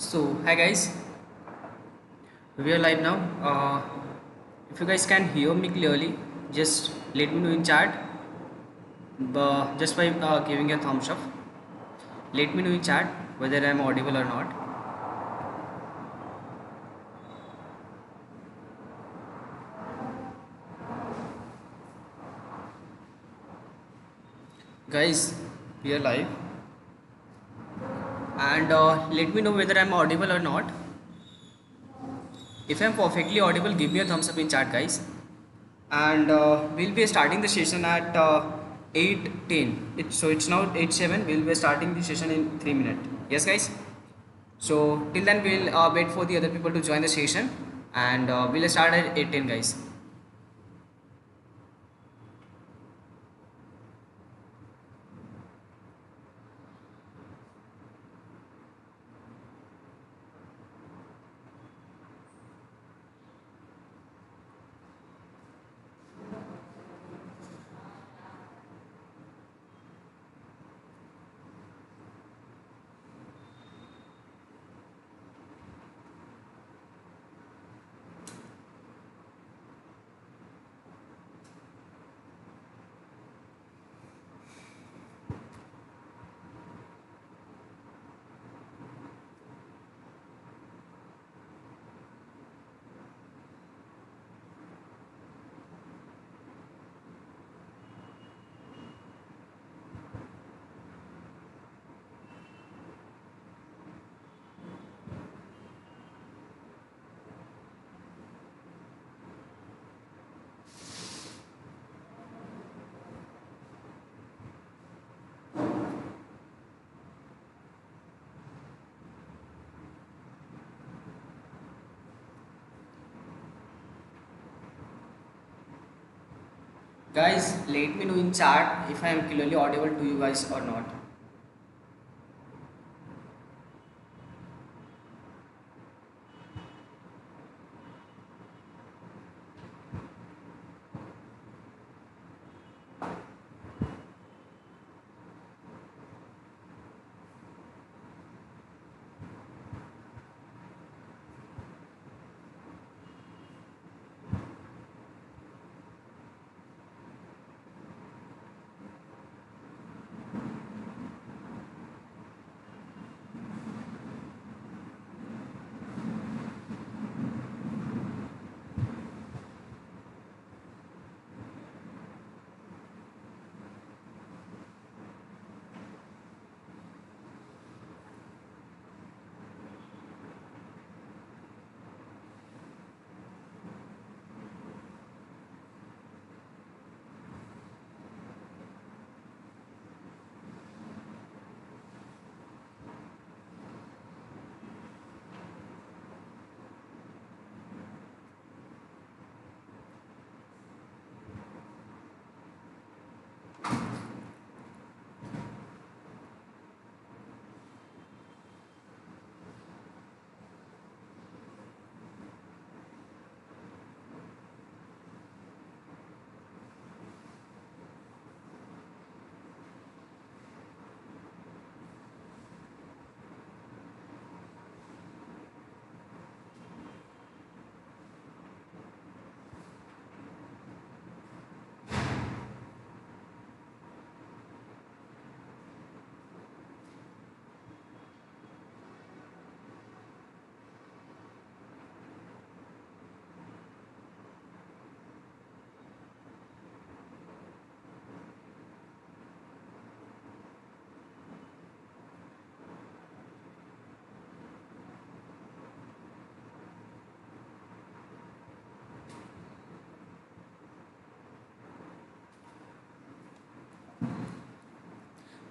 So, hi guys, we are live now. If you guys can hear me clearly, just let me know in chat. Just by giving a thumbs up, let me know in chat whether I am audible or not. Guys, we are live, and let me know whether I am audible or not. If I am perfectly audible, give me a thumbs up in chat, guys. And we'll be starting the session at 8:10. It's now 8:07. We'll be starting the session in 3 minutes. Yes, guys. So till then we'll wait for the other people to join the session, and we'll start at 8:10, guys. Guys, let me know in chat if I am clearly audible to you guys or not.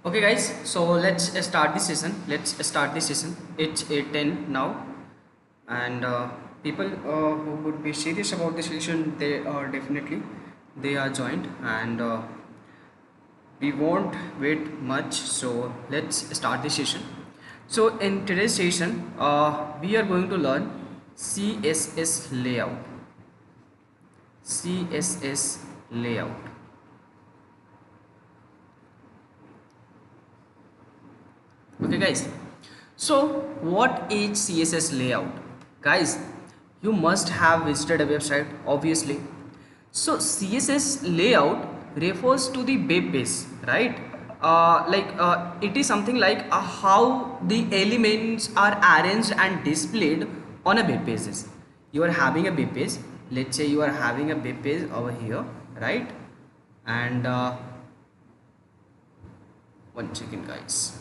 Okay, guys. So let's start the session. It's 8:10 now, and people who would be serious about the session, they are definitely they are joined, and we won't wait much. So let's start the session. So in today's session, we are going to learn CSS layout. CSS layout. Okay, guys. So what is CSS layout? Guys, you must have visited a website obviously. So CSS layout refers to the web page, right? It is something like how the elements are arranged and displayed on a web pages. You are having a web page. Let's say you are having a web page over here, right? And one second, guys.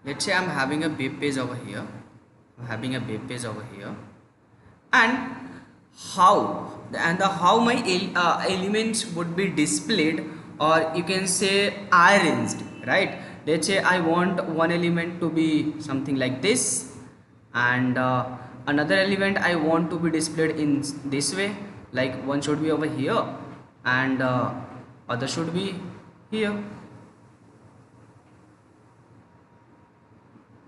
Let's say I'm having a web page over here. I'm having a web page over here, and how my elements would be displayed, or you can say arranged, right? Let's say I want one element to be something like this, and another element I want to be displayed in this way, like one should be over here and other should be here.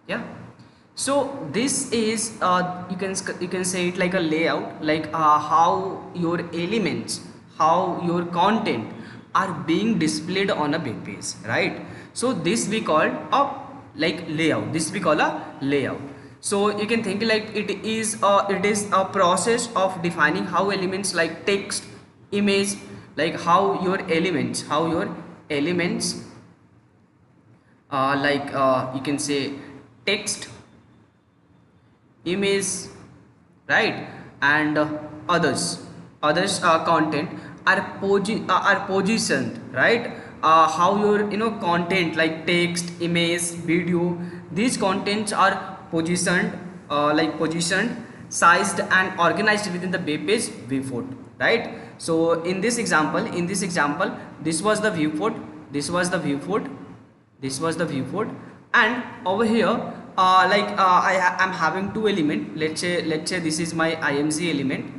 Yeah, so this is you can say it like a layout, like how your elements, how your content are being displayed on a web page, right? So this we call a like layout, this we call a layout. So you can think like it is a process of defining how elements like text, image, like how your elements you can say text, image, right, and others content are positioned, right? How your content like text, image, video, these contents are positioned, positioned, sized and organized within the web page viewport, right? So in this example this was the viewport, this was the viewport, this was the viewport, and over here I'm having two element. Let's say this is my img element,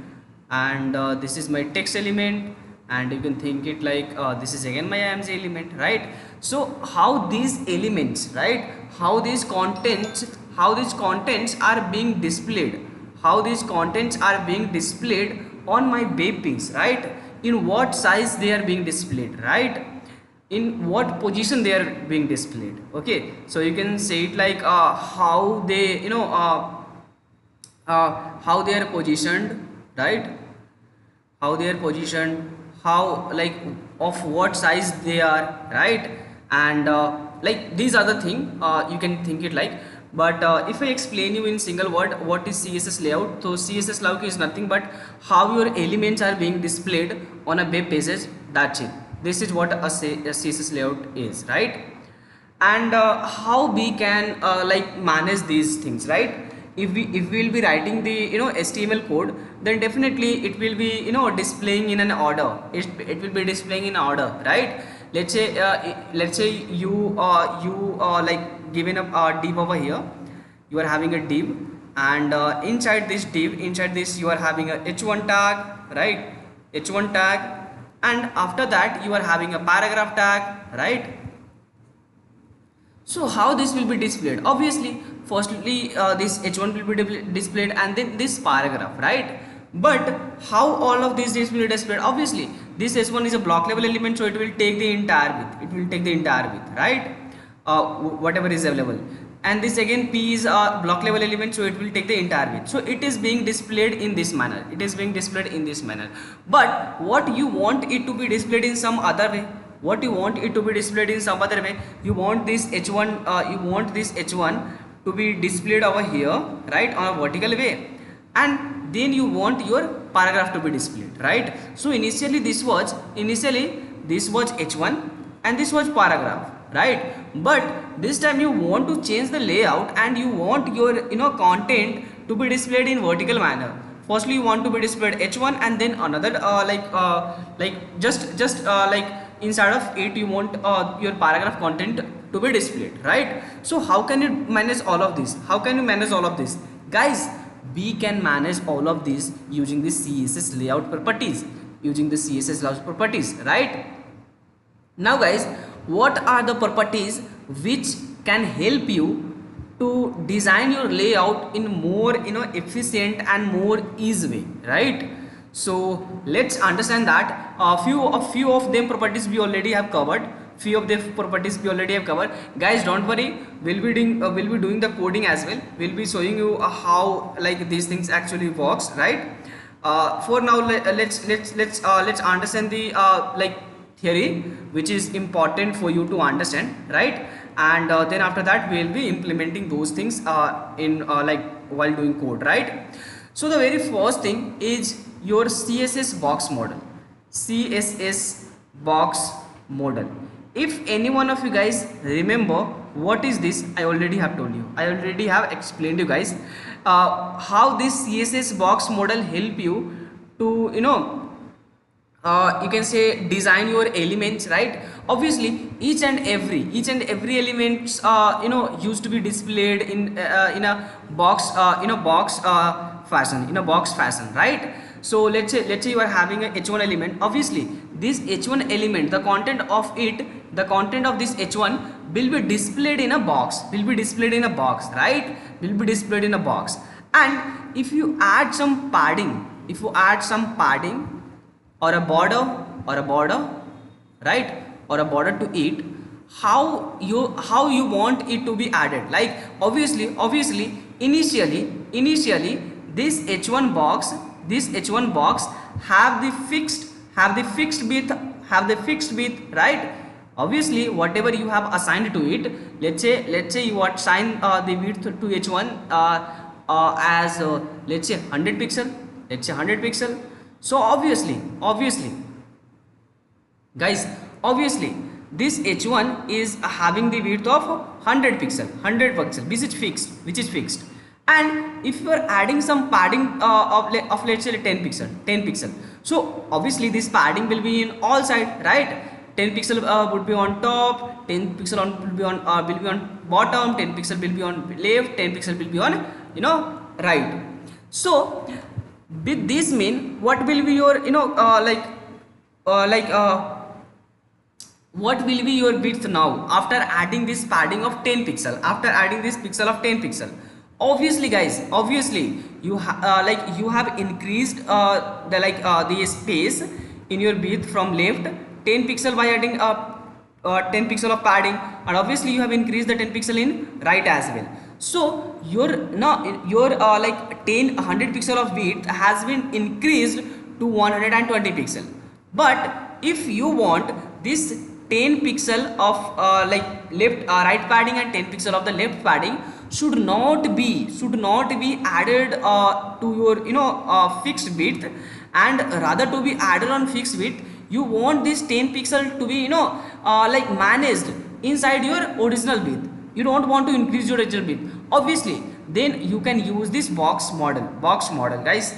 and this is my text element, and you can think it like this is again my img element, right? So how these elements, right, how these contents are being displayed, how these contents are being displayed on my web page, right? In what size they are being displayed, right? In what position they are being displayed. Okay, so you can say it like how they how they are positioned, right? How they are positioned, how like of what size they are, right? And like these are the thing you can think it like. But if I explain you in single word what is css layout, so css layout is nothing but how your elements are being displayed on a web pages, that's it. This is what a css layout is, right? And how we can like manage these things, right? If we will be writing the html code, then definitely it will be displaying in an order, it will be displaying in order, right? Let's say you like given a div over here, you are having a div, and inside this div, inside this you are having a h1 tag, right? H1 tag, and after that you are having a paragraph tag, right? So how this will be displayed? Obviously, firstly this h1 will be displayed and then this paragraph, right? But how all of these will be displayed? Obviously, this h1 is a block level element, so it will take the entire width. It will take the entire width, right? Whatever is available. And this again p is a block level element, so it will take the entire width. So it is being displayed in this manner. It is being displayed in this manner. But what you want it to be displayed in some other way? What you want it to be displayed in some other way? You want this h1 to be displayed over here, right, on a vertical way, and then you want your paragraph to be displayed, right? So initially this was h1 and this was paragraph, right? But this time you want to change the layout and you want your content to be displayed in vertical manner. Firstly you want to be displayed h1 and then another like inside of it you want your paragraph content to be displayed, right? So how can you manage all of this? How can you manage all of this? Guys, we can manage all of this using the css layout properties, right? Now guys, what are the properties which can help you to design your layout in more efficient and more easy way, right? So let's understand that a few of them properties we already have covered. few of the properties we already have covered. Guys, don't worry, we'll be doing the coding as well. We'll be showing you how like these things actually works, right? For now, let's understand the like theory, which is important for you to understand, right? And then after that we'll be implementing those things in like while doing code, right? So the very first thing is your CSS box model. CSS box model. If any one of you guys remember what is this, I already have told you, I already have explained you guys how this CSS box model help you to, you know, you can say design your elements, right? Obviously each and every elements you know used to be displayed in a box fashion, in a box fashion, right? So let's say you are having a h1 element. Obviously this h1 element, the content of it, the content of this h1 will be displayed in a box, will be displayed in a box, right? Will be displayed in a box. And if you add some padding, if you add some padding or a border, or a border, right, or a border to it, how you want it to be added? Like obviously initially this h1 box, this h1 box have the fixed width, have the fixed width, right? Obviously whatever you have assigned to it, let's say you assign the width to h1 as let's say 100 pixel, let's say 100 pixel. So obviously guys, obviously this h1 is having the width of 100 pixel, 100 pixel, which is fixed. And if you are adding some padding of let's say 10 pixel, so obviously this padding will be in all side, right? 10 pixel would be on top, 10 pixel will be on bottom, 10 pixel will be on left, 10 pixel will be on, you know, right. So with this mean, what will be your, you know, what will be your width now after adding this padding of 10 pixel, after adding this pixel of 10 pixel? Obviously guys, obviously you have increased the space in your width from left 10 pixel by adding 10 pixel of padding, and obviously you have increased the 10 pixel in right as well. So your now your like 100 pixel of width has been increased to 120 pixel. But if you want this 10 pixel of like left right padding and 10 pixel of the left padding should not be added to your, you know, fixed width, and rather to be added on fixed width, you want this 10 pixel to be, you know, like managed inside your original width. You don't want to increase your original width. Obviously then you can use this box model guys.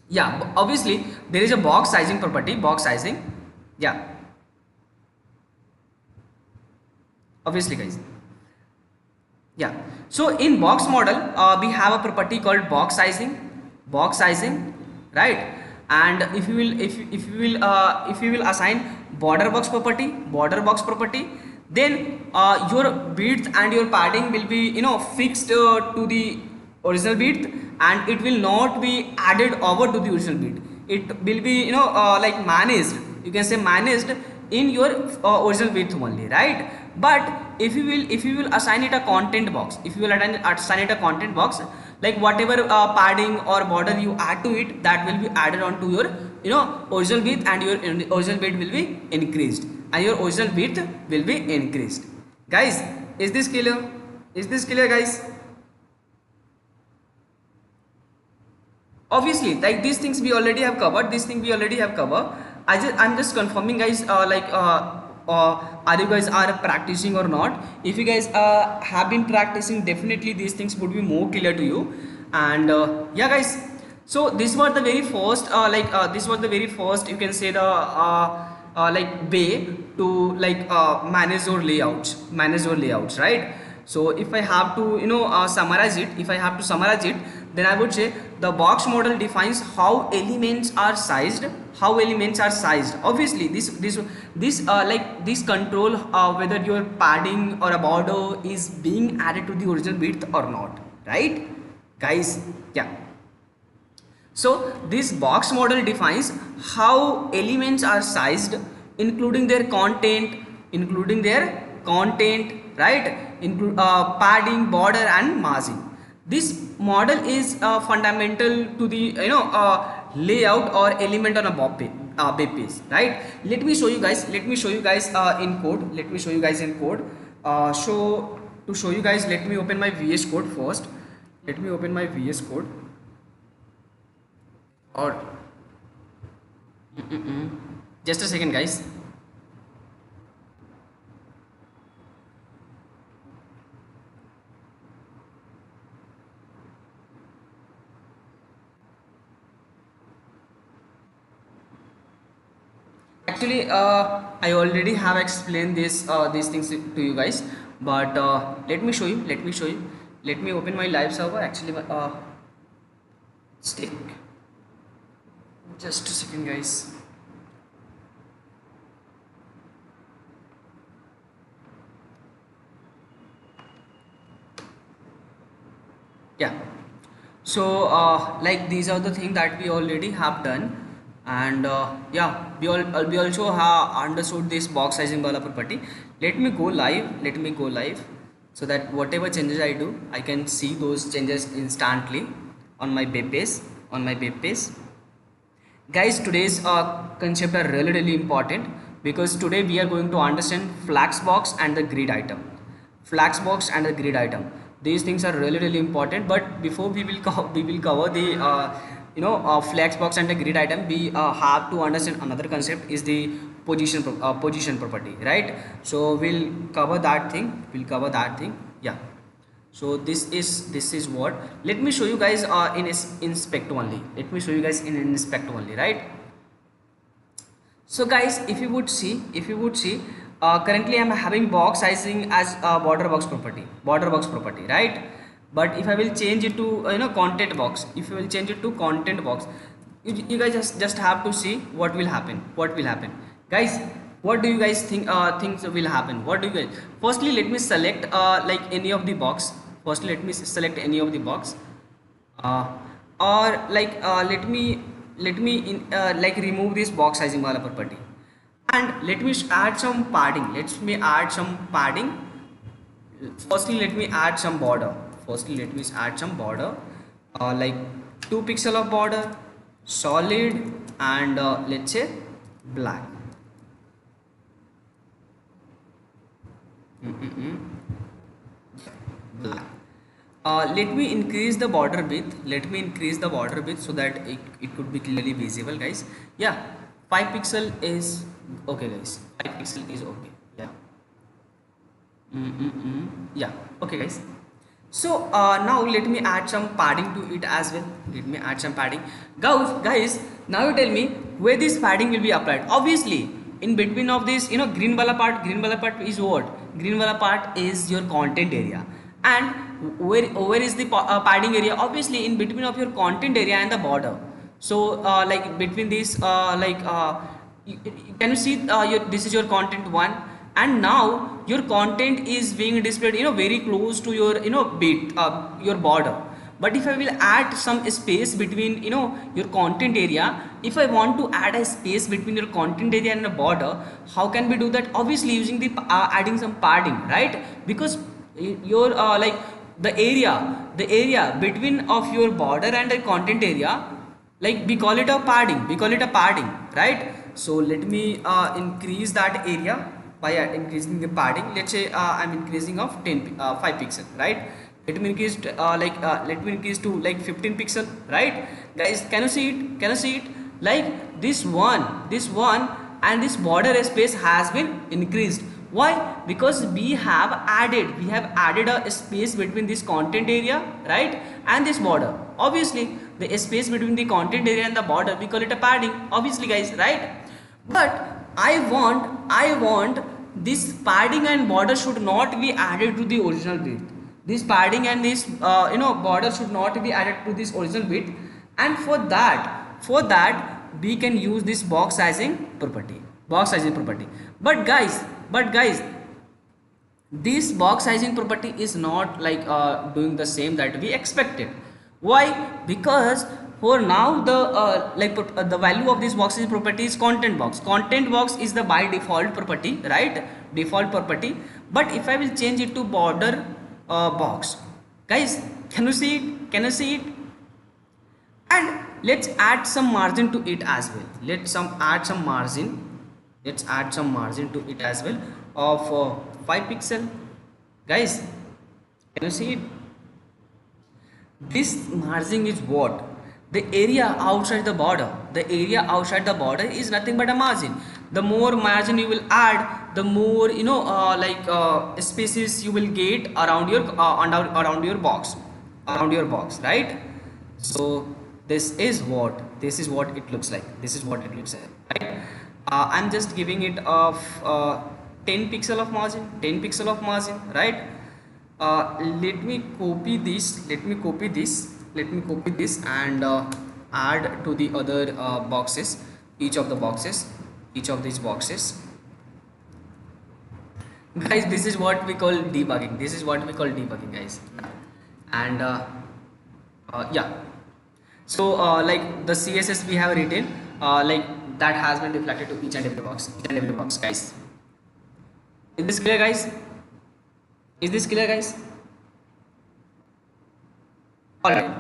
Yeah, obviously there is a box sizing property, box sizing. Yeah, obviously guys. Yeah, so in box model we have a property called box sizing, right? And if you will assign border box property, then your width and your padding will be, you know, fixed to the original width, and it will not be added over to the original width. It will be, you know, like managed, you can say managed in your original width only, right? But if you will assign it a content box, if you will assign it a content box, like whatever padding or border you add to it, that will be added on to your, you know, original width, and your original width will be increased, and your original width will be increased. Guys, is this clear? Is this clear guys? Obviously like these things we already have covered, I'm just confirming guys, are you guys are practicing or not? If you guys have been practicing, definitely these things would be more clear to you. And yeah guys, so this was the very first this was the very first, you can say, the like way to like manage your layouts, right? So if I have to, you know, summarize it, then I would say the box model defines how elements are sized. Obviously this like this control whether your padding or a border is being added to the original width or not, right guys? Yeah, so this box model defines how elements are sized including their content, including their content, right? Include padding, border, and margin. This model is fundamental to the layout or element on a web page, right? Let me show you guys. Let me show you guys in code. Let me show you guys in code. So to show you guys, let me open my VS Code first. Let me open my VS Code. Or just a second, guys. Actually, I already have explained this these things to you guys, but let me show you. Let me show you. Let me open my live server. Actually, stick. Just a second, guys. Yeah. So like these are the things that we already have done, and yeah, we also have understood this box sizing wala property. Let me go live. Let me go live so that whatever changes I do, I can see those changes instantly on my web page. On my web page. Guys, today's concept are really important, because today we are going to understand flexbox and the grid item. Flexbox and the grid item. These things are really important. But before we will cover the flexbox and the grid item, we have to understand another concept is the position property, right? So we'll cover that thing. We'll cover that thing. Yeah. So this is what, let me show you guys in inspect only. Let me show you guys in inspect only, right? So guys, if you would see currently I'm having box sizing as a border box property, right? But if I will change it to content box, if you will change it to content box, you guys just have to see what will happen. Guys, what do you guys think things will happen? What do you guys, firstly let me select like any of the box. Firstly let me select any of the box, or like let me like remove this box sizing wala property, and let me add some padding. Let me add some padding. Firstly let me add some border. Like 2 pixel of border, solid, and let's say black. Black. Let me increase the border width. So that it could be clearly visible, guys. Yeah, 5 pixel is okay, guys. 5 pixel is okay. Yeah. Yeah, okay, guys. So now let me add some padding to it as well. Let me add some padding. Guys, now you tell me where this padding will be applied. Obviously in between of this green wala part is what? Green wala part is your content area, and where is the padding area? Obviously in between of your content area and the border. So like between this can you see this is your content one, and now your content is being displayed very close to your bit your border. But if I will add some space between your content area, if I want to add a space between your content area and the border, how can we do that? Obviously using the adding some padding, right? Because your like the area between of your border and the content area, like we call it a padding, right? So let me increase that area by increasing the padding. Let's say I'm increasing of 5 pixel, right? Let me increase let me increase to like 15 pixel, right? Guys, can you see it? Like this one and this border space has been increased. Why? Because we have added a space between this content area, right, and this border. Obviously the space between the content area and the border, we call it a padding, obviously, guys, right? But I want this padding and border should not be added to the original width. This padding and this border should not be added to this original width, and for that we can use this box sizing property. But guys, this box sizing property is not like doing the same that we expected. Why? Because for now the the value of this box is property is content box. Content box is the by default property, right? Default property. But if I will change it to border box, guys, can you see it? Can you see it? And let's add some margin to it as well. Add some margin. Let's add some margin to it as well of 5 pixel. Guys, can you see it? This margin is what? The area outside the border. The area outside the border is nothing but a margin. The more margin you will add, the more spaces you will get around your around your box, right? So this is what it looks like. This is what it looks like, right? I'm just giving it of 10 pixel of margin, right? Let me copy this and add to the other boxes, each of these boxes. Guys, this is what we call debugging. Guys. And yeah, so like the CSS we have written, like that has been reflected to each and every box, guys. Is this clear, guys? All right.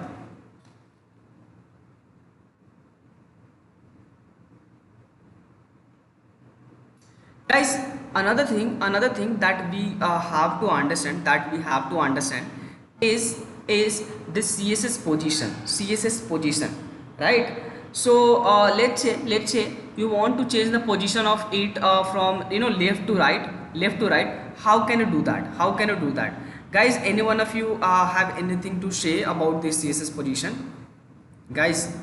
Guys, another thing that we have to understand, is the CSS position, right? So let's say you want to change the position of it from left to right. How can you do that? Guys, any one of you have anything to say about this CSS position? Guys,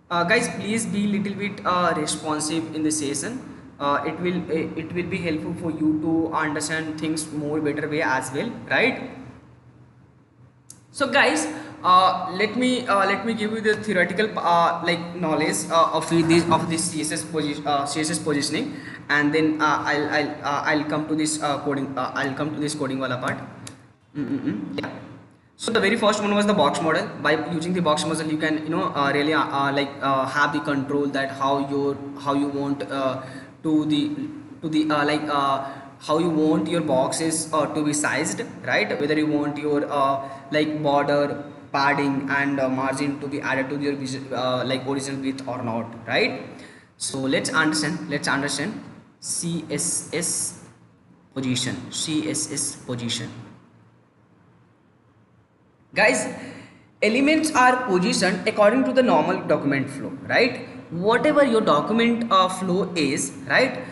please be little bit responsive in the session. It will be helpful for you to understand things more better way as well, right? So guys, let me give you the theoretical knowledge of this CSS positioning, and then I'll come to this coding. I'll come to this coding wala part. Yeah. So the very first one was the box model. By using the box model, you can really have the control that how you want how you want your boxes to be sized, right? Whether you want your border, padding and margin to be added to your original width or not, right? So let's understand CSS position. Guys, elements are positioned according to the normal document flow, right? Whatever your document flow is, right?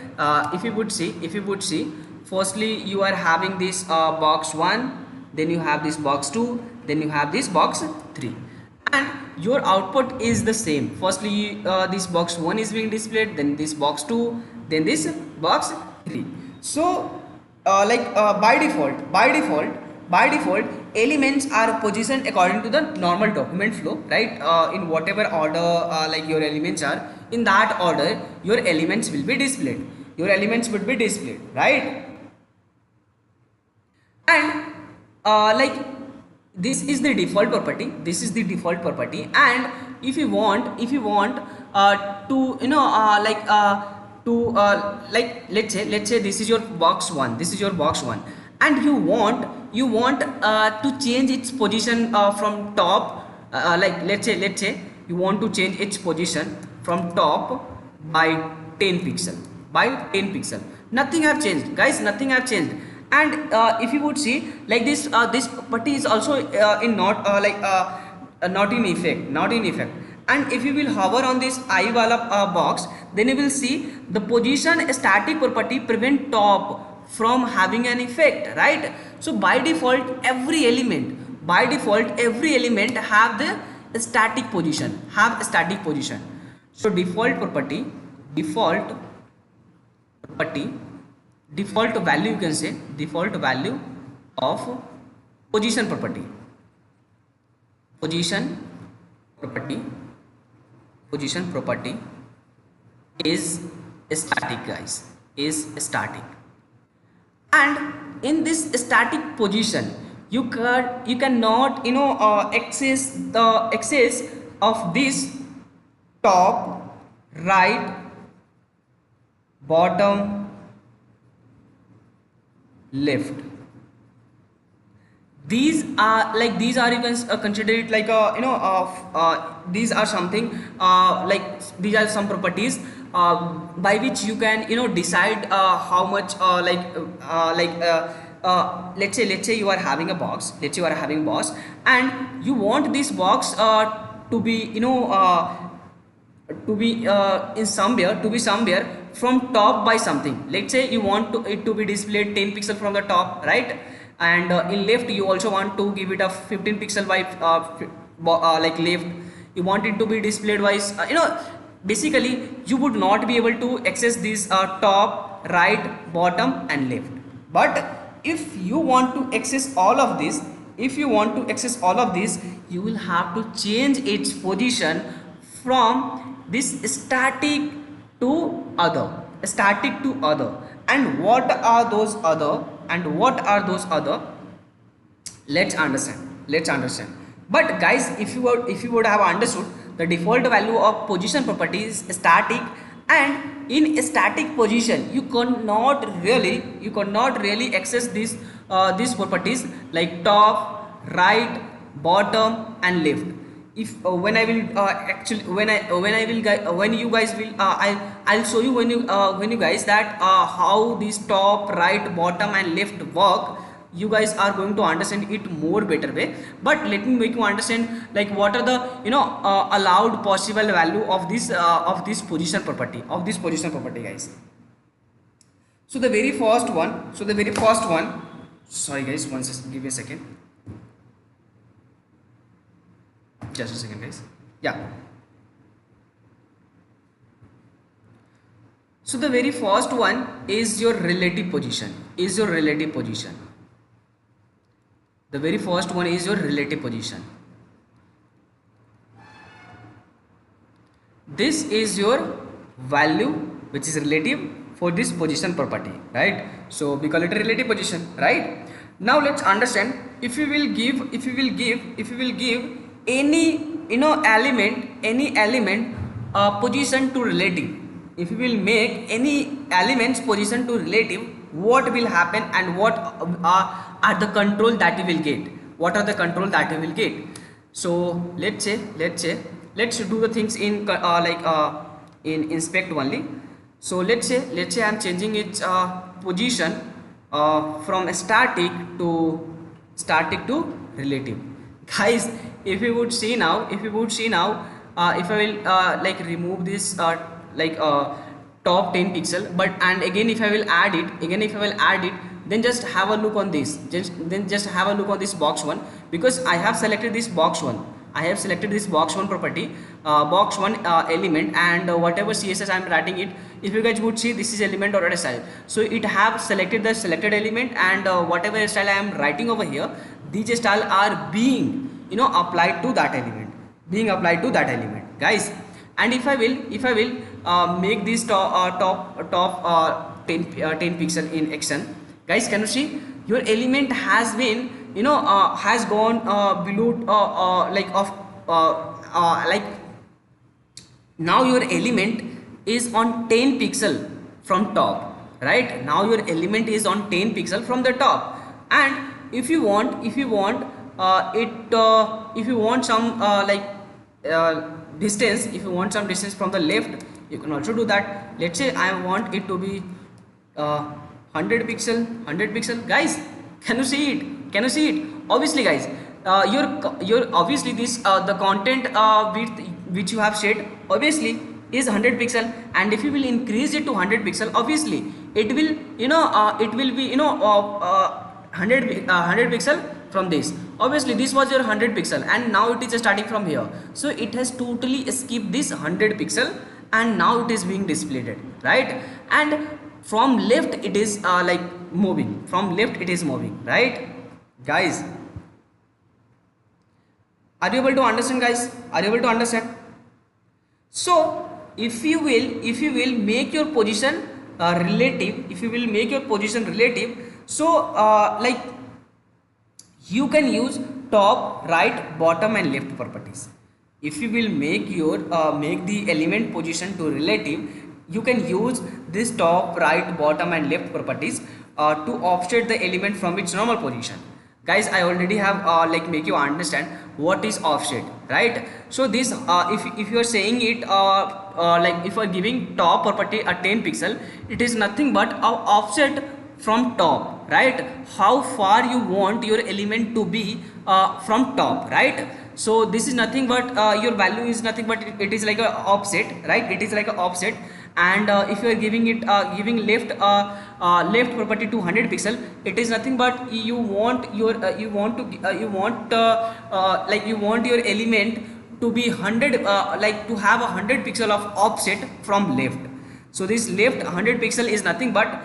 If you would see, firstly you are having this box 1, then you have this box 2, then you have this box 3, and your output is the same. Firstly this box 1 is being displayed, then this box 2, then this box 3. So by default elements are positioned according to the normal document flow, right? In whatever order your elements are, in that order your elements will be displayed. Right? And this is the default property. And if you want to let's say this is your box 1, and you want to change its position from top, let's say you want to change its position from top by 10 pixel. Nothing have changed, guys, and if you would see this property is also not in effect. And if you will hover on this I wala box, then you will see the position static property prevent top from having an effect, right? So by default every element have the static position, so default value, you can say default value of position property is static, guys, and in this static position you cannot access of this top, right, bottom, left. These are like, these are, you can consider it like a, these are something like, these are some properties by which you can, decide how much let's say you are having a box, and you want this box to be, to be somewhere from top by something. Let's say you want it to be displayed 10 pixel from the top, right? And in left you also want to give it a 15 pixel by like left. You want it to be displayed by basically you would not be able to access this top, right, bottom and left. But if you want to access all of this, you will have to change its position from this static to other, and what are those other, let's understand. But guys, if you would have understood, the default value of position property is static, and in a static position you cannot really access these properties like top, right, bottom and left. If when I will actually when you guys will I'll show you when you guys that how these top, right, bottom and left work, you guys are going to understand it more better way. But let me make you understand like what are the allowed possible value of this position property, guys. So the very first one, sorry guys, give me a second, just a second guys. Yeah, so the very first one is your relative position, the very first one is your relative position. This is your value which is relative for this position property, right? So we call it a relative position, right? Now let's understand, if you will give any element position to relative, if you will make any elements position to relative, what will happen and what are the control that you will get, so let's do the things in in inspect only. So let's say I'm changing its position from static to relative. Guys, if you would see now, if I will like remove this top 10 pixel, but and again if I will add it, then just have a look on this, just have a look on this box one, because I have selected this box one, property, box one element, and whatever CSS I am writing it, if you guys would see, this is element or style. So it have selected the selected element, and whatever style I am writing over here, these style are being applied to that element, guys. And if I will make this top 10 pixel in action, guys, can you see your element has been has gone below like now your element is on 10 pixel from top, right? Now your element is on 10 pixel from the top, and if you want some distance, from the left, you can also do that. Let's say I want it to be 100 pixel, guys. Can you see it? Obviously, guys, your obviously this the content width which you have set obviously is 100 pixel, and if you will increase it to 100 pixel, obviously it will it will be 100 pixel from this. Obviously this was your 100 pixel, and now it is starting from here, so it has totally skipped this 100 pixel, and now it is being displayed, right? And from left it is like moving, right, guys? Are you able to understand, guys? So if you will make your position relative, so like you can use top, right, bottom and left properties. if you will make your make the element position to relative, you can use this top, right, bottom and left properties to offset the element from its normal position. Guys, I already have like make you understand what is offset, right? So this if you are saying it like if you are giving top property a 10 pixel, it is nothing but a offset from top, right? How far you want your element to be from top, right? So this is nothing but your value is nothing but it is like a offset, right? It is like a offset. And if you are giving it giving left property to 100 pixel, it is nothing but you want your you want to like you want your element to be 100 like to have 100 pixel of offset from left. So this left 100 pixel is nothing but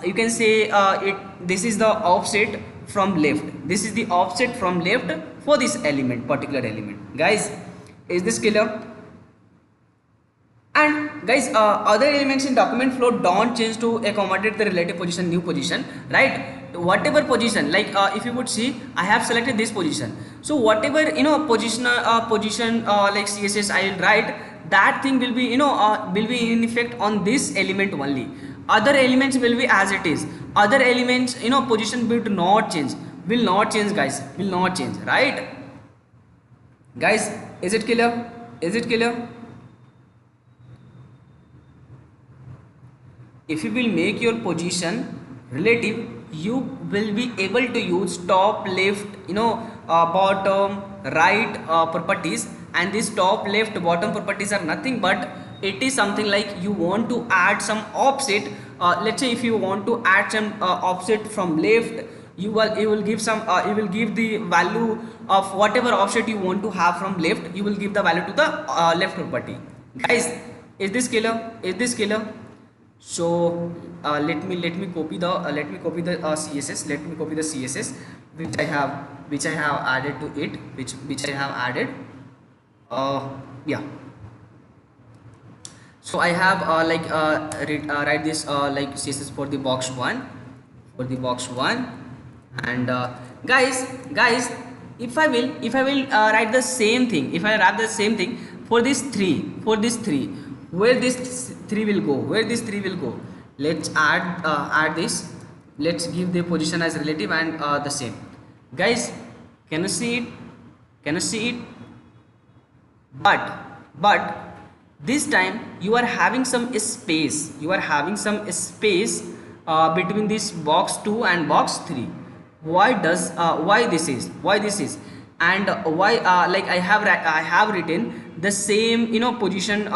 you can say it this is the offset from left. This is the offset from left for this element, particular element. Guys, is this clear? And guys, other elements in document flow don't change to accommodate the relative position, new position, right? Whatever position, like if you would see, I have selected this position. So whatever position like CSS I will write, that thing will be will be in effect on this element only. Other elements will be as it is. Other elements position will not change. Will not change, guys. Will not change, right? Guys, is it clear? Is it clear? If you will make your position relative, you will be able to use top, left, bottom, right properties. And these top, left, bottom properties are nothing but it is something like you want to add some offset. Let's say if you want to add some offset from left, you will give some you will give the value of whatever offset you want to have from left. You will give the value to the left property. Guys, is this clear? Is this clear? So let me copy the CSS. Let me copy the CSS which I have added to it, which I have added. Yeah. So I have write this like CSS for the box 1, and guys, if I will write the same thing, if I wrap the same thing for this 3, where this 3 will go, let's add this. Let's give the position as relative and the same. Guys, can you see it? Can you see it? But this time you are having some space. You are having some space between this box 2 and box 3. Why this is? And why like I have written the same position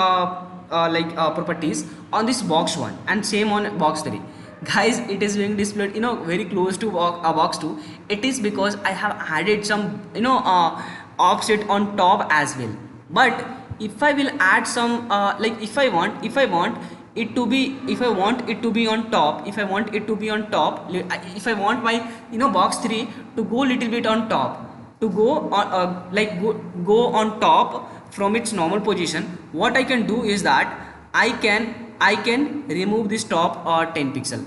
properties on this box 1 and same on box 3. Guys, it is being displayed very close to box 2. It is because I have added some offset on top as well. But if I will add some like if I want it to be on top, if I want my box 3 to go little bit on top, to go on go on top from its normal position, what I can do is that I can remove this top 10 pixel,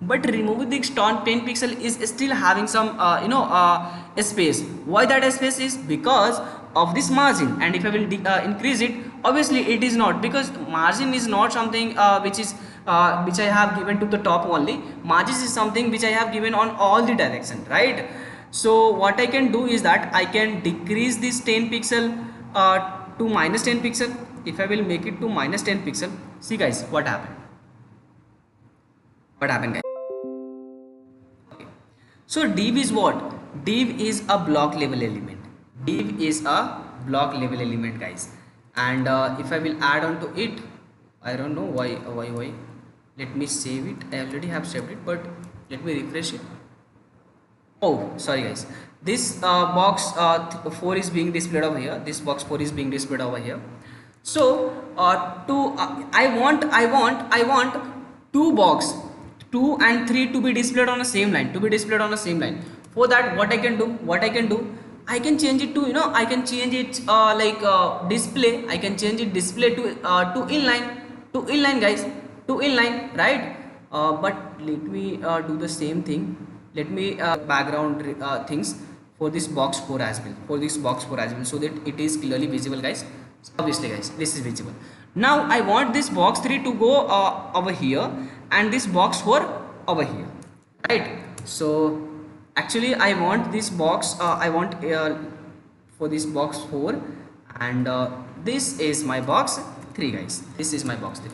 but removing this top 10 pixel is still having some space. Why that space is? Because of this margin. And if I will increase it, obviously it is not, because margin is not something which I have given to the top only. Margin is something which I have given on all the direction, right? So what I can do is that I can decrease this 10 pixel to minus 10 pixel. If I will make it to minus 10 pixel, see guys, what happened? Guys? Okay. So div is what? Div is a block level element. Guys. And if I will add on to it, I don't know why. Let me save it. I already have saved it, but let me refresh it. Oh, sorry guys. This box 4 is being displayed over here. This box 4 is being displayed over here. So I want two box 2 and 3 to be displayed on the same line. For that, what I can do? I can change it to I can change it display. I can change it display to inline, guys, to inline, right? But let me do the same thing. Let me background things for this box 4 as well, for this box 4 as well, so that it is clearly visible, guys. Obviously, guys, this is visible. Now I want this box 3 to go over here, and this box 4 over here, right? So actually I want this box, I want for this box 4, and this is my box 3, guys. This is my box 3.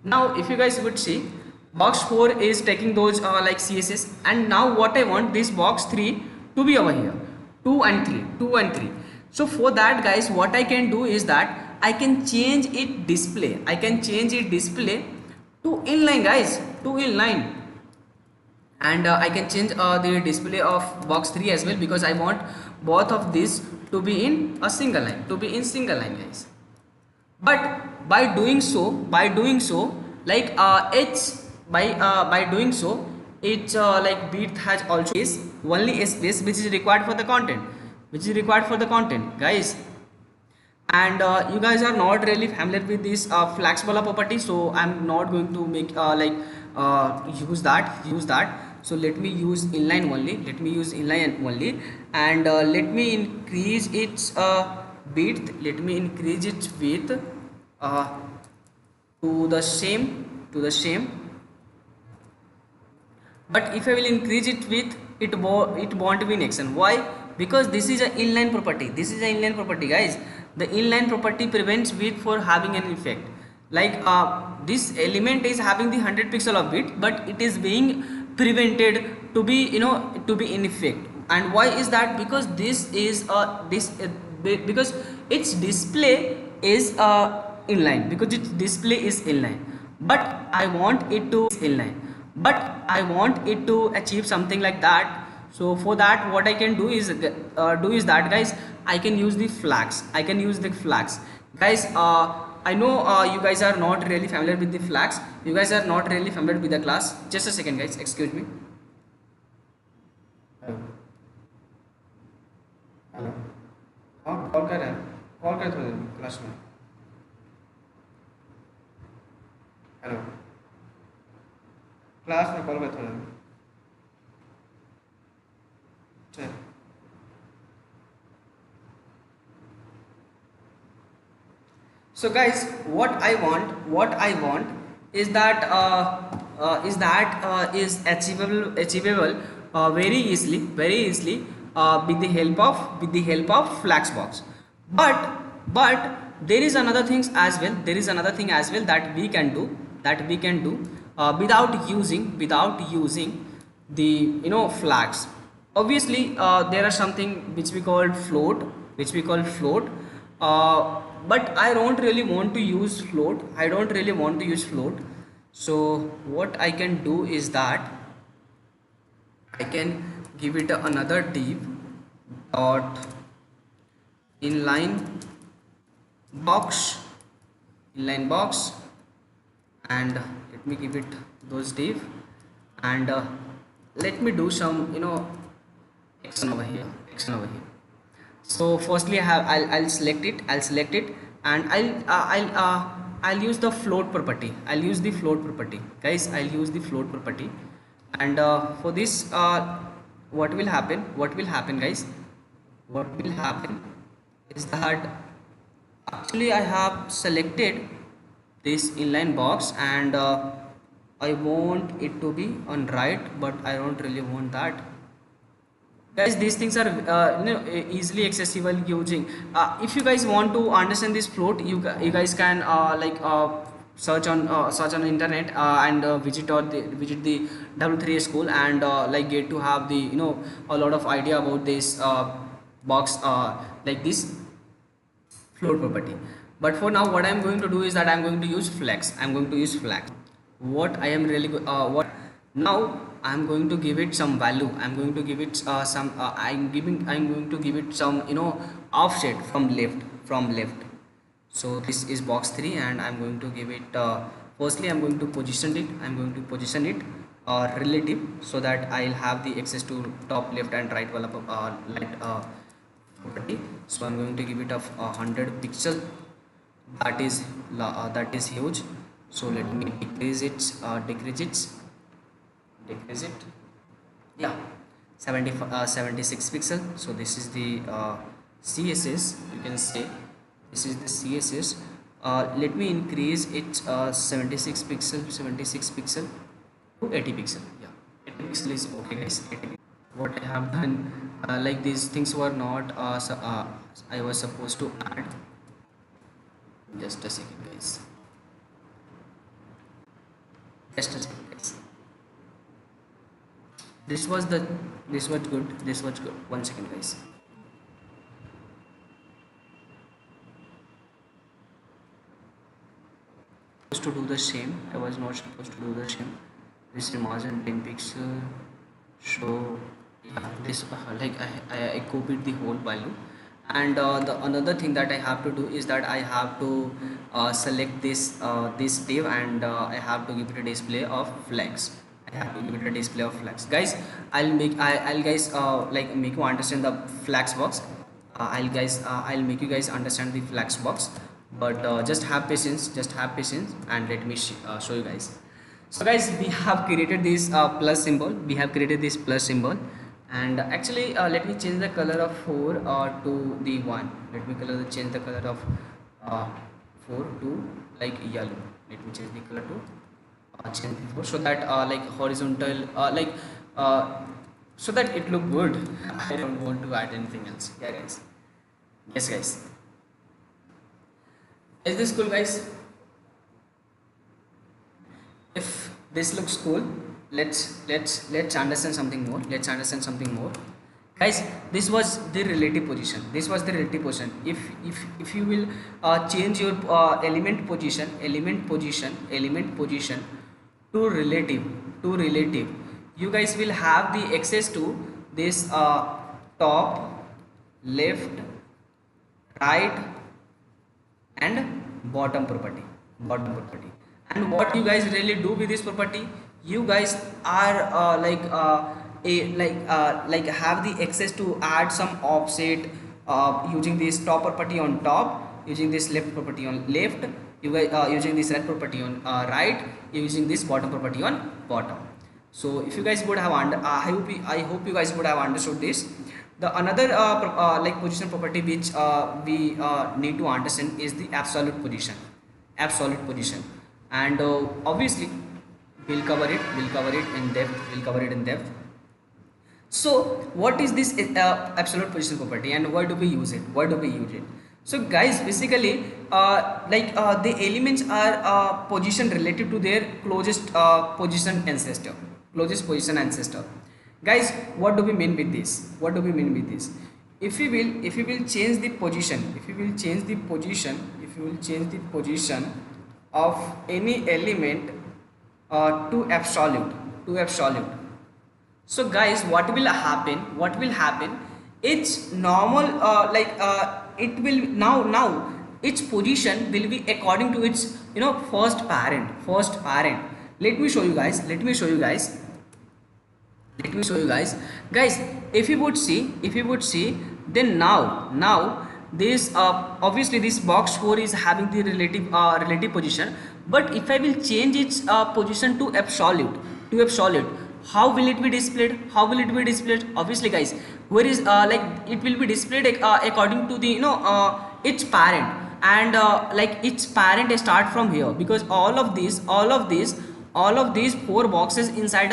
Now if you guys would see, box 4 is taking those like CSS, and now what I want this box 3 to be over here, 2 and 3, 2 and 3. So for that, guys, what I can do is that I can change it display, I can change it display to inline, guys, to inline. And I can change the display of box 3 as well, because I want both of these to be in a single line, guys. But by doing so, like by doing so, it's like width has also is only a space which is required for the content, guys. And you guys are not really familiar with this flex property, so I'm not going to make use that. So let me use inline only, and let me increase its width, to the same. But if I will increase it with it won't be in action. Why? Because this is an inline property, guys. The inline property prevents width for having an effect. Like this element is having the 100 pixel of width, but it is being prevented to be in effect. And why is that? Because this is because its display is inline, but I want it to achieve something like that. So for that, what I can do is that, guys, I can use the flags, guys. I know you guys are not really familiar with the flags, you guys are not really familiar with the class. Just a second, guys, excuse me. Hello, हाँ, call कर रहे हैं, call कर थोड़ी देर class में. Hello, class में call कर थोड़ी देर. चल. So guys, what I want is that is achievable very easily with the help of Flexbox. But there is another thing as well, that we can do without using the flags. Obviously there are something which we call float, but I don't really want to use float. So what I can do is that I can give it another div dot inline box, and let me give it those div, and let me do some action over here. So firstly I'll select it, and I'll use the float property. Guys, I'll use the float property. And for this what will happen, guys, is that actually I have selected this inline box, and I want it to be on right, but I don't really want that. Guys, these things are easily accessible using if you guys want to understand this float, you guys can search on internet and visit the W3 school, and get to have the a lot of idea about this box like this float property. But for now, what I'm going to do is that I'm going to use flex. What I am really what now I'm going to give it some value. I'm going to give it some I'm going to give it some offset from left. So this is box 3, and I'm going to give it firstly I'm going to position it relative, so that I'll have the access to top, left and right light property. So I'm going to give it a 100 pixel. That is huge. So let me decrease it, yeah. 76 pixel. So this is the CSS, you can say this is the CSS. Let me increase it 76 pixel, 76 pixel to 80 pixel. Yeah, 80 pixel is okay guys. 80. What I have done, like these things were not I was supposed to add. Just a second guys, just a second guys. This was the, this was good, this was good. 1 second guys. To do the same, I was not supposed to do the same. This is margin 10 pixel. So yeah, this I copied the whole value. And the another thing that I have to do is that I have to select this div, and I have to give it a display of flags. I have to give it a display of flags guys. I'll guys like make you understand the flags box. I'll make you guys understand the flags box, but just have patience, just have patience, and let me show you guys. So guys, we have created this plus symbol, we have created this plus symbol. And actually let me change the color of 4 to the 1. Let me change the color of 4 to like yellow. Let me change the color to change the 4, so that like horizontal so that it look good. I don't want to add anything else. Yeah guys, yes guys, is this cool guys? If this looks cool, let's understand something more. Let's understand something more guys. This was the relative position, this was the relative position. If you will change your element position to relative, you guys will have the access to this top, left, right and bottom property. And what you guys really do with this property, you guys are have the access to add some offset using this top property on top, using this left property on left, you guys using this right property on right, using this bottom property on bottom. So if you guys would have I hope you guys would have understood this. The another like position property which we need to understand is the absolute position. And obviously we'll cover it in depth. So what is this absolute position property, and why do we use it? So guys, basically the elements are positioned relative to their closest position ancestor. Guys, what do we mean with this? If we will change the position of any element to absolute. So guys, what will happen, its normal it will now its position will be according to its first parent. Let me show you guys. Guys, if you would see, then now this obviously this box 4 is having the relative position, but if I will change its position to absolute, how will it be displayed? Obviously guys, where is it will be displayed according to the its parent, and like its parent start from here, because all of these 4 boxes inside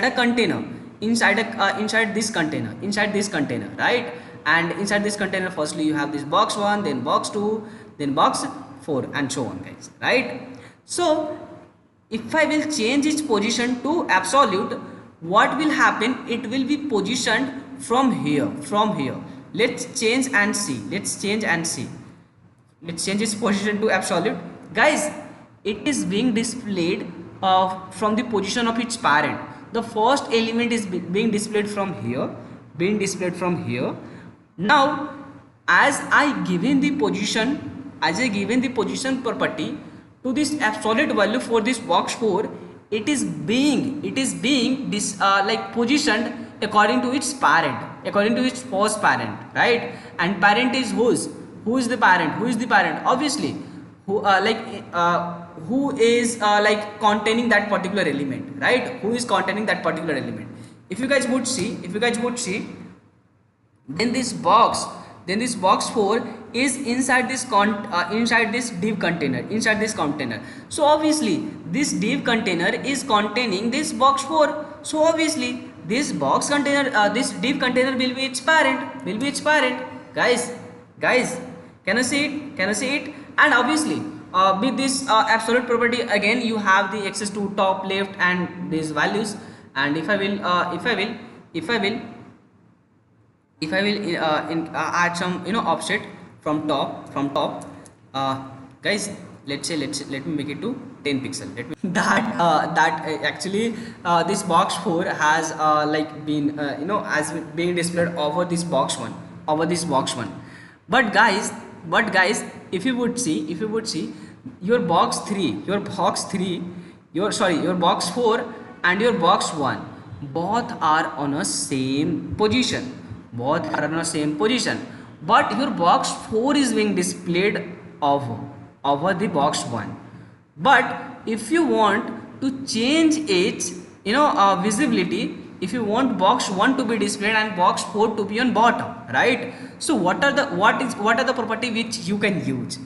a container, inside this container, right? And inside this container, firstly you have this box 1, then box 2, then box 4, and so on guys, right? So if I will change its position to absolute, what will happen? It will be positioned from here. Let's change its position to absolute. Guys, it is being displayed from the position of its parent. The first element is being displayed from here. Now as I given the position property to this absolute value for this box 4, it is being positioned according to its parent, according to its first parent, right? And parent is who is the parent? Obviously who is containing that particular element, right? Who is containing that particular element? if you guys would see, then this box 4 is inside this inside this div container, inside this container. So obviously this div container is containing this box 4. So obviously this box container, this div container will be its parent, guys, can you see it, and obviously with this absolute property, again you have the access to top, left, and these values. And if I will add some offset from top, guys, let me make it to 10 pixel. Let me actually this box 4 has like been has been displayed over this box 1, but guys, if you would see, your box 3, your box 4 and your box 1, both are on a same position, but your box 4 is being displayed over the box 1. But if you want to change its visibility, if you want box 1 to be displayed and box 4 to be on bottom, right? So what are the property which you can use?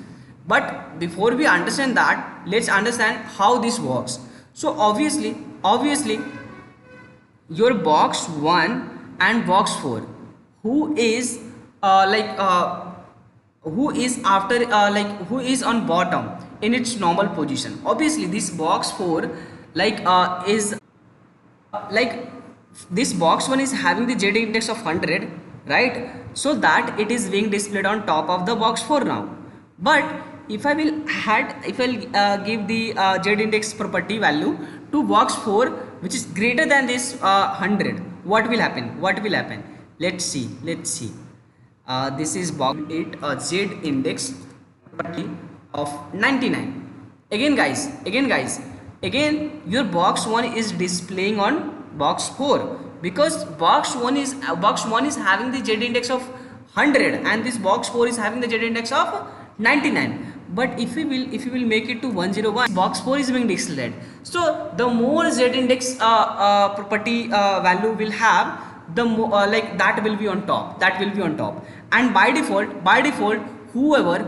But before we understand that, let's understand how this works. So obviously your box 1 and box 4, who is who is after who is on bottom in its normal position. Obviously this box 4 is like this box 1 is having the z index of 100, right? So that it is being displayed on top of the box 4 now. But if I will give the z index property value to box 4 which is greater than this 100, what will happen? Let's see. This is box 8, z index property of 99. Again guys, your box 1 is displaying on box 4 because box 1 is having the z index of 100 and this box 4 is having the z index of 99. But if you will make it to 101, box 4 is being displayed. So the more z index property value will have, the more that will be on top, and by default whoever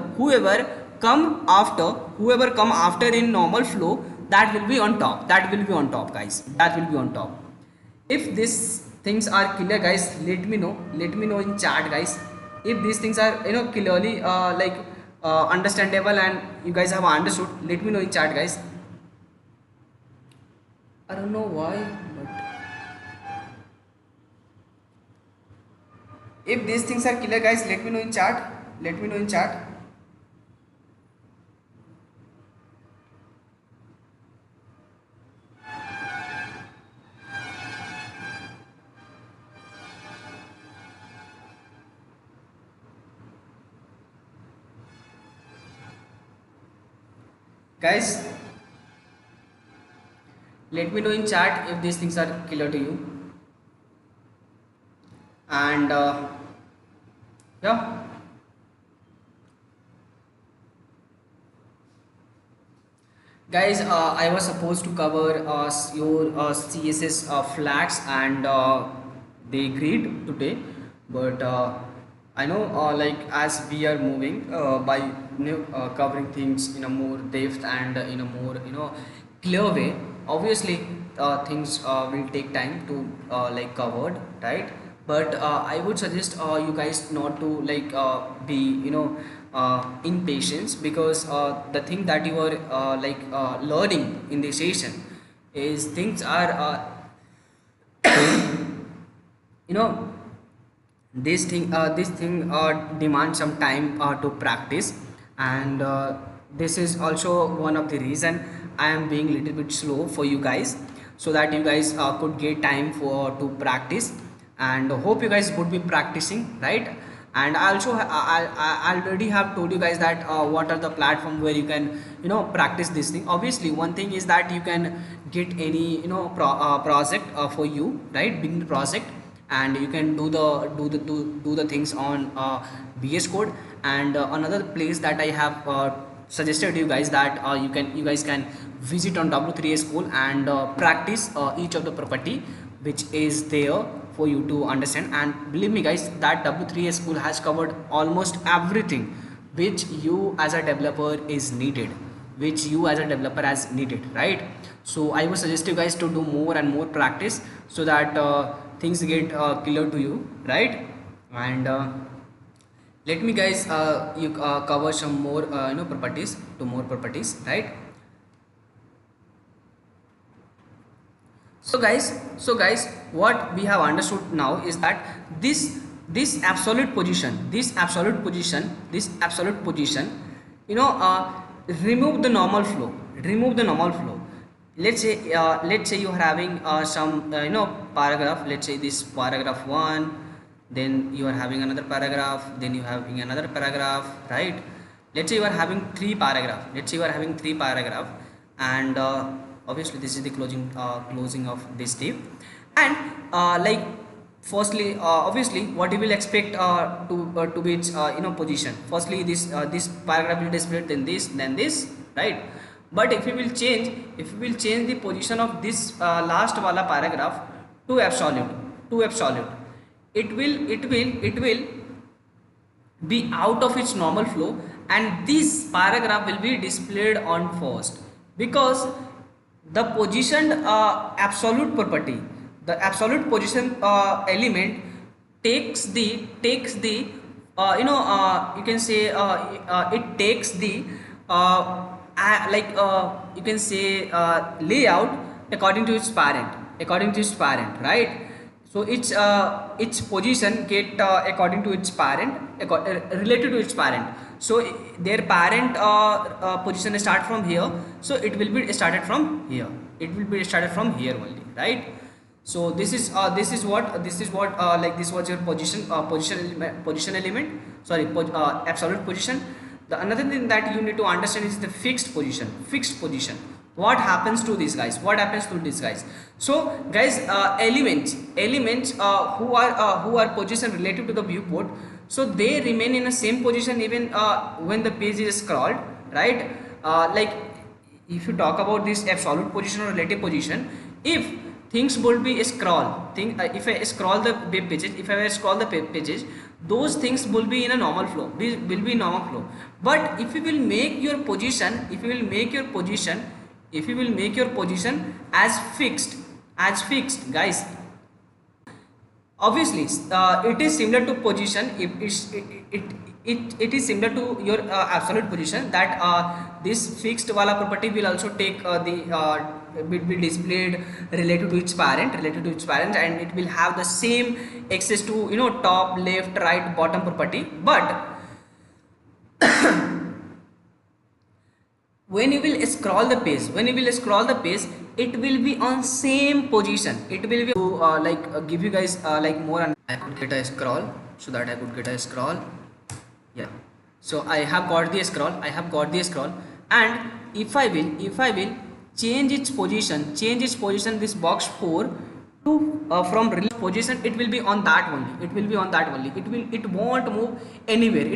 come after in normal flow, that will be on top, guys, that will be on top. If these things are clear, guys, let me know in chat, guys, if these things are clearly understandable and you guys have understood. Let me know in chat, guys. I don't know why, but if these things are clear, guys, let me know in chat. Guys, let me know in chat if these things are clear to you. And yeah, guys, I was supposed to cover your CSS flags and they agreed today, but I know as we are moving by covering things in a more depth and in a more clear way, obviously things will take time to covered, right? But I would suggest you guys not to be impatient, because the thing that you are learning in this session is things are you know this thing demands some time to practice, and this is also one of the reason I am being little bit slow for you guys, so that you guys could get time for to practice, and hope you guys would be practicing, right? And I also I already have told you guys that what are the platform where you can practice this thing. Obviously one thing is that you can get any project for you, right? Beginner project, and you can do the things on VS Code. And another place that I have suggested you guys that you guys can visit on W3 school and practice each of the property which is there for you to understand. And believe me guys, that W3 school has covered almost everything which you as a developer is needed, which you as a developer has needed, right? So I would suggest you guys to do more and more practice so that things get clear to you, right? And let me guys you cover some more properties, to more properties, right? So guys, what we have understood now is that this absolute position, you know, remove the normal flow, remove the normal flow. Let's say you are having some paragraph. Let's say this paragraph 1, then you are having another paragraph, then you are having another paragraph, right? Let's say you are having three paragraph. Let's say you are having three paragraph, and obviously this is the closing of this step. And like firstly, obviously what you will expect to be its position. Firstly, this paragraph will display, then this, right? But if we will change the position of this last wala paragraph to absolute, it will be out of its normal flow, and this paragraph will be displayed on first, because the positioned absolute property, the absolute position element takes the you can say it takes the you can say layout according to its parent, right? So its position get according to its parent, related to its parent. So their parent position start from here, so it will be started from here, only, right? So this is what like this was your position element, sorry, absolute position. The another thing that you need to understand is the fixed position. What happens to these guys? So guys, elements who are position relative to the viewport, so they remain in the same position even when the page is scrolled, right? Like if you talk about this absolute position or relative position, if things will be if I scroll the pages, those things will be in a normal flow, will be normal flow. But if you will make your position, as fixed, guys, obviously it is similar to position, it is similar to your absolute position, that this fixed wala property will also take will be displayed related to its parent, and it will have the same access to top, left, right, bottom property. But when you will scroll the page, it will be on same position, it will be give you guys like more, and I could get a scroll, so that I could get a scroll. Yeah, so I have got the scroll, and if I will change its position, this box 4 to from release position, it will be on that only, it won't move anywhere,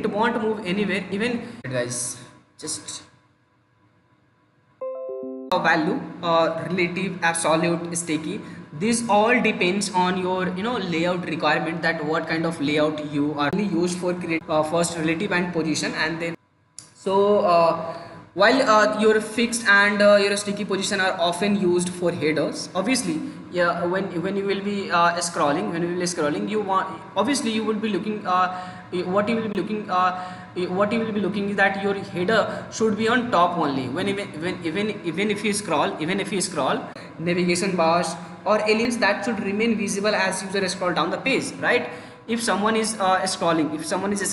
even guys, just value, relative, absolute, sticky, this all depends on your layout requirement, that what kind of layout you are used for create first relative and position. And then so while your fixed and your sticky position are often used for headers, obviously, yeah, when you will be scrolling, you want, obviously you will be looking what you will be looking is that your header should be on top only. Even if you scroll, navigation bars or elements that should remain visible as user scroll down the page, right? If someone is